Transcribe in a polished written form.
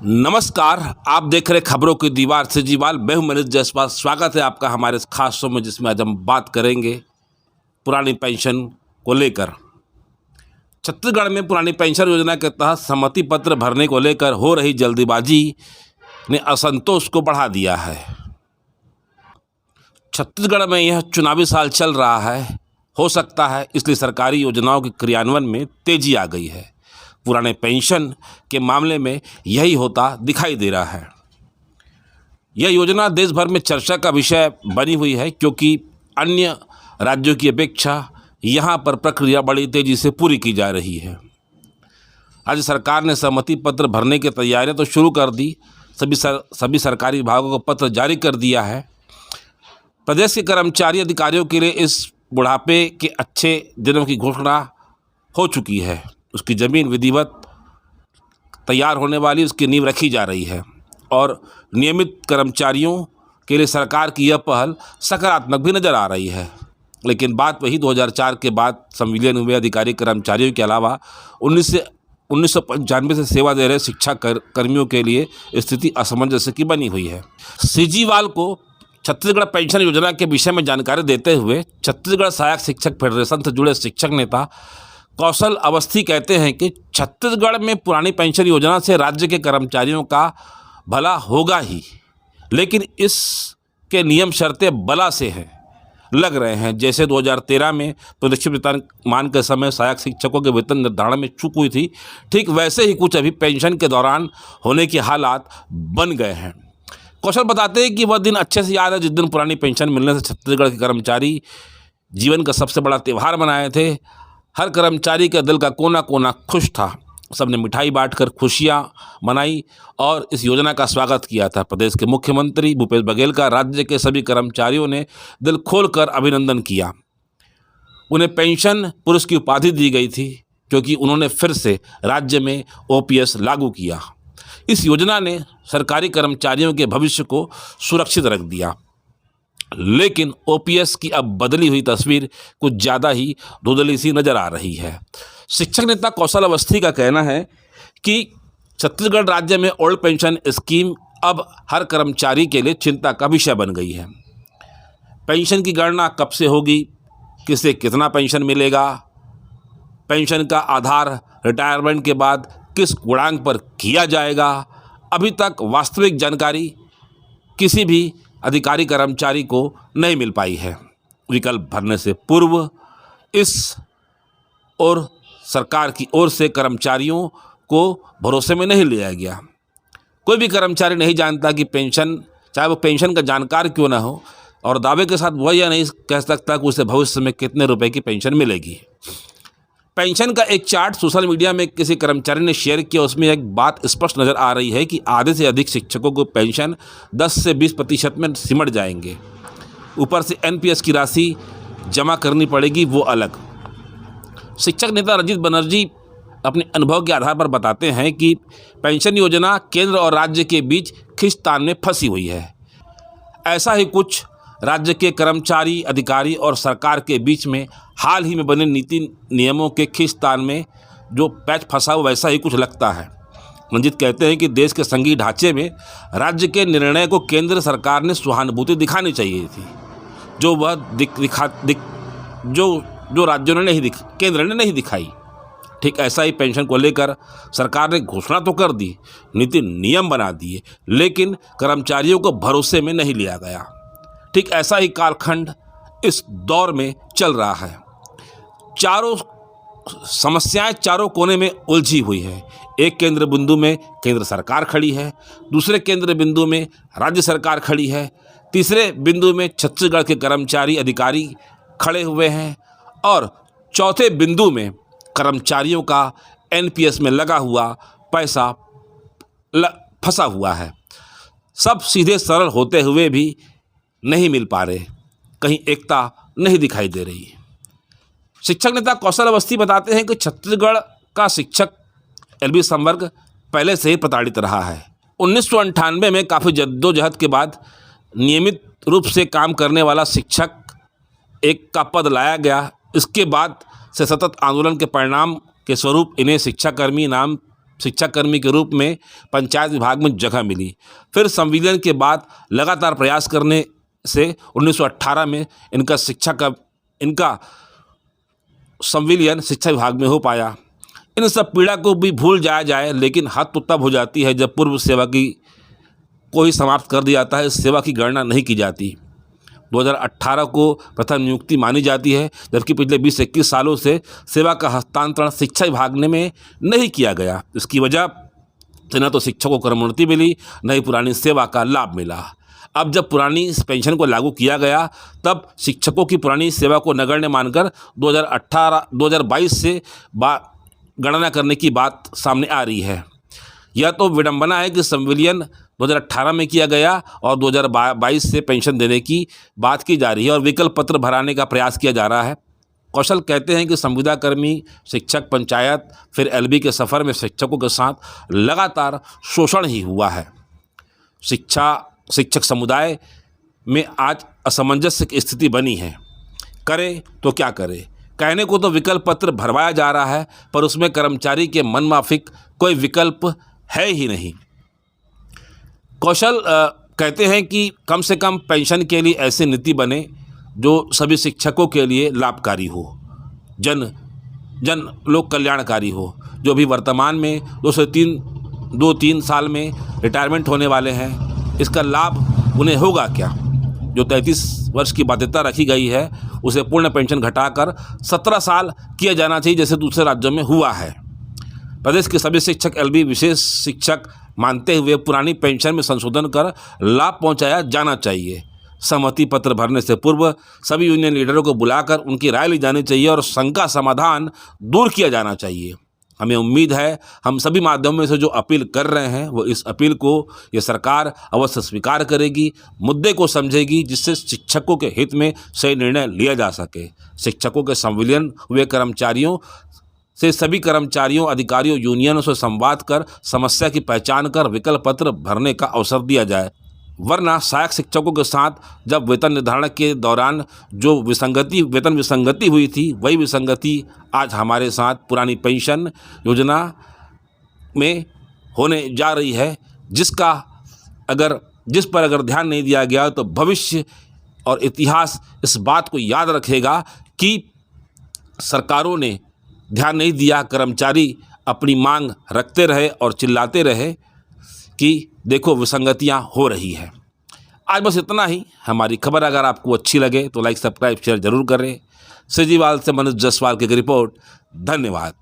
नमस्कार, आप देख रहे खबरों की दीवार से जीवाल। मैं हूं मनीष जायसवाल। स्वागत है आपका हमारे इस खास शो में, जिसमें आज हम बात करेंगे पुरानी पेंशन को लेकर। छत्तीसगढ़ में पुरानी पेंशन योजना के तहत सहमति पत्र भरने को लेकर हो रही जल्दीबाजी ने असंतोष को बढ़ा दिया है। छत्तीसगढ़ में यह चुनावी साल चल रहा है, हो सकता है इसलिए सरकारी योजनाओं के क्रियान्वयन में तेजी आ गई है। पुराने पेंशन के मामले में यही होता दिखाई दे रहा है। यह योजना देश भर में चर्चा का विषय बनी हुई है, क्योंकि अन्य राज्यों की अपेक्षा यहाँ पर प्रक्रिया बड़ी तेजी से पूरी की जा रही है। राज्य सरकार ने सहमति पत्र भरने की तैयारियां तो शुरू कर दी। सभी सरकारी विभागों को पत्र जारी कर दिया है। प्रदेश के कर्मचारी अधिकारियों के लिए इस बुढ़ापे के अच्छे दिनों की घोषणा हो चुकी है। उसकी ज़मीन विधिवत तैयार होने वाली, उसकी नींव रखी जा रही है और नियमित कर्मचारियों के लिए सरकार की यह पहल सकारात्मक भी नज़र आ रही है। लेकिन बात वही 2004 के बाद संविलियन हुए अधिकारी कर्मचारियों के अलावा 1995 से सेवा दे रहे शिक्षा कर्मियों के लिए स्थिति असमंजस की बनी हुई है। सीजीवाल को छत्तीसगढ़ पेंशन योजना के विषय में जानकारी देते हुए छत्तीसगढ़ सहायक शिक्षक फेडरेशन से जुड़े शिक्षक नेता कौशल अवस्थी कहते हैं कि छत्तीसगढ़ में पुरानी पेंशन योजना से राज्य के कर्मचारियों का भला होगा ही, लेकिन इसके नियम शर्तें बला से हैं लग रहे हैं। जैसे 2013 में प्रदर्शित वेतनमान के समय सहायक शिक्षकों के वेतन निर्धारण में चूक हुई थी, ठीक वैसे ही कुछ अभी पेंशन के दौरान होने के हालात बन गए हैं। कौशल बताते हैं कि वह दिन अच्छे से याद है जिस दिन पुरानी पेंशन मिलने से छत्तीसगढ़ के कर्मचारी जीवन का सबसे बड़ा त्यौहार मनाए थे। हर कर्मचारी का दिल का कोना कोना खुश था। सबने मिठाई बांटकर खुशियां मनाई और इस योजना का स्वागत किया था। प्रदेश के मुख्यमंत्री भूपेश बघेल का राज्य के सभी कर्मचारियों ने दिल खोलकर अभिनंदन किया। उन्हें पेंशन पुरुष की उपाधि दी गई थी, क्योंकि उन्होंने फिर से राज्य में ओपीएस लागू किया। इस योजना ने सरकारी कर्मचारियों के भविष्य को सुरक्षित रख दिया। लेकिन ओपीएस की अब बदली हुई तस्वीर कुछ ज़्यादा ही धुंधली सी नज़र आ रही है। शिक्षक नेता कौशल अवस्थी का कहना है कि छत्तीसगढ़ राज्य में ओल्ड पेंशन स्कीम अब हर कर्मचारी के लिए चिंता का विषय बन गई है। पेंशन की गणना कब से होगी, किसे कितना पेंशन मिलेगा, पेंशन का आधार रिटायरमेंट के बाद किस गुणांक पर किया जाएगा, अभी तक वास्तविक जानकारी किसी भी अधिकारी कर्मचारी को नहीं मिल पाई है। विकल्प भरने से पूर्व इस और सरकार की ओर से कर्मचारियों को भरोसे में नहीं लिया गया। कोई भी कर्मचारी नहीं जानता कि पेंशन, चाहे वो पेंशन का जानकार क्यों ना हो, और दावे के साथ वह यह नहीं कह सकता कि उसे भविष्य में कितने रुपए की पेंशन मिलेगी। पेंशन का एक चार्ट सोशल मीडिया में किसी कर्मचारी ने शेयर किया। उसमें एक बात स्पष्ट नज़र आ रही है कि आधे से अधिक शिक्षकों को पेंशन 10 से 20% में सिमट जाएंगे। ऊपर से एनपीएस की राशि जमा करनी पड़ेगी, वो अलग। शिक्षक नेता रंजीत बनर्जी अपने अनुभव के आधार पर बताते हैं कि पेंशन योजना केंद्र और राज्य के बीच खींचतान में फंसी हुई है। ऐसा ही कुछ राज्य के कर्मचारी, अधिकारी और सरकार के बीच में हाल ही में बने नीति नियमों के खींचतान में जो पैच फंसा हो, वैसा ही कुछ लगता है। रंजीत कहते हैं कि देश के संघीय ढांचे में राज्य के निर्णय को केंद्र सरकार ने सहानुभूति दिखानी चाहिए थी, जो वह जो राज्यों ने नहीं केंद्र ने नहीं दिखाई। ठीक ऐसा ही पेंशन को लेकर सरकार ने घोषणा तो कर दी, नीति नियम बना दिए, लेकिन कर्मचारियों को भरोसे में नहीं लिया गया। ठीक ऐसा ही कालखंड इस दौर में चल रहा है। चारों समस्याएं चारों कोने में उलझी हुई है। एक केंद्र बिंदु में केंद्र सरकार खड़ी है, दूसरे केंद्र बिंदु में राज्य सरकार खड़ी है, तीसरे बिंदु में छत्तीसगढ़ के कर्मचारी अधिकारी खड़े हुए हैं, और चौथे बिंदु में कर्मचारियों का एनपीएस में लगा हुआ पैसा फंसा हुआ है। सब सीधे सरल होते हुए भी नहीं मिल पा रहे, कहीं एकता नहीं दिखाई दे रही। शिक्षक नेता कौशल अवस्थी बताते हैं कि छत्तीसगढ़ का शिक्षक एलबी संवर्ग पहले से ही प्रताड़ित रहा है। 1998 में काफ़ी जद्दोजहद के बाद नियमित रूप से काम करने वाला शिक्षक एक का पद लाया गया। इसके बाद से सतत आंदोलन के परिणाम के स्वरूप इन्हें शिक्षाकर्मी नाम शिक्षाकर्मी के रूप में पंचायत विभाग में जगह मिली। फिर संविलियन के बाद लगातार प्रयास करने से 1918 में इनका संविलियन शिक्षा विभाग में हो पाया। इन सब पीड़ा को भी भूल जाया जाए, लेकिन हद तो तब हो जाती है जब पूर्व सेवा की को ही समाप्त कर दिया जाता है, सेवा की गणना नहीं की जाती। 2018 को प्रथम नियुक्ति मानी जाती है, जबकि पिछले 20-21 सालों से सेवा का हस्तांतरण शिक्षा विभाग में नहीं किया गया। इसकी वजह से न तो शिक्षकों को क्रमोन्नति मिली, न ही पुरानी सेवा का लाभ मिला। अब जब पुरानी पेंशन को लागू किया गया, तब शिक्षकों की पुरानी सेवा को नगण्य मानकर 2022 से गणना करने की बात सामने आ रही है। यह तो विडंबना है कि संविलियन 2018 में किया गया और 2022 से पेंशन देने की बात की जा रही है और विकल्प पत्र भराने का प्रयास किया जा रहा है। कौशल कहते हैं कि संविदा कर्मी, शिक्षक, पंचायत फिर एलबी के सफ़र में शिक्षकों के साथ लगातार शोषण ही हुआ है। शिक्षक समुदाय में आज असमंजस की स्थिति बनी है। करे तो क्या करे? कहने को तो विकल्प पत्र भरवाया जा रहा है, पर उसमें कर्मचारी के मनमाफिक कोई विकल्प है ही नहीं। कौशल कहते हैं कि कम से कम पेंशन के लिए ऐसी नीति बने जो सभी शिक्षकों के लिए लाभकारी हो, जन लोक कल्याणकारी हो। जो भी वर्तमान में 2-3 साल में रिटायरमेंट होने वाले हैं, इसका लाभ उन्हें होगा क्या? जो 33 वर्ष की बाध्यता रखी गई है, उसे पूर्ण पेंशन घटाकर 17 साल किया जाना चाहिए, जैसे दूसरे राज्यों में हुआ है। प्रदेश के सभी शिक्षक एलबी विशेष शिक्षक मानते हुए पुरानी पेंशन में संशोधन कर लाभ पहुंचाया जाना चाहिए। सहमति पत्र भरने से पूर्व सभी यूनियन लीडरों को बुलाकर उनकी राय ली जानी चाहिए और शंका समाधान दूर किया जाना चाहिए। हमें उम्मीद है हम सभी माध्यमों से जो अपील कर रहे हैं, वो इस अपील को ये सरकार अवश्य स्वीकार करेगी, मुद्दे को समझेगी, जिससे शिक्षकों के हित में सही निर्णय लिया जा सके। शिक्षकों के संविलियन हुए कर्मचारियों से सभी कर्मचारियों, अधिकारियों, यूनियनों से संवाद कर समस्या की पहचान कर विकल्प पत्र भरने का अवसर दिया जाए। वरना सहायक शिक्षकों के साथ जब वेतन निर्धारण के दौरान जो वेतन विसंगति हुई थी, वही विसंगति आज हमारे साथ पुरानी पेंशन योजना में होने जा रही है, जिस पर अगर ध्यान नहीं दिया गया तो भविष्य और इतिहास इस बात को याद रखेगा कि सरकारों ने ध्यान नहीं दिया, कर्मचारी अपनी मांग रखते रहे और चिल्लाते रहे कि देखो विसंगतियां हो रही है। आज बस इतना ही। हमारी खबर अगर आपको अच्छी लगे तो लाइक, सब्सक्राइब, शेयर जरूर करें। सिजीवाल से मनोज जायसवाल की रिपोर्ट। धन्यवाद।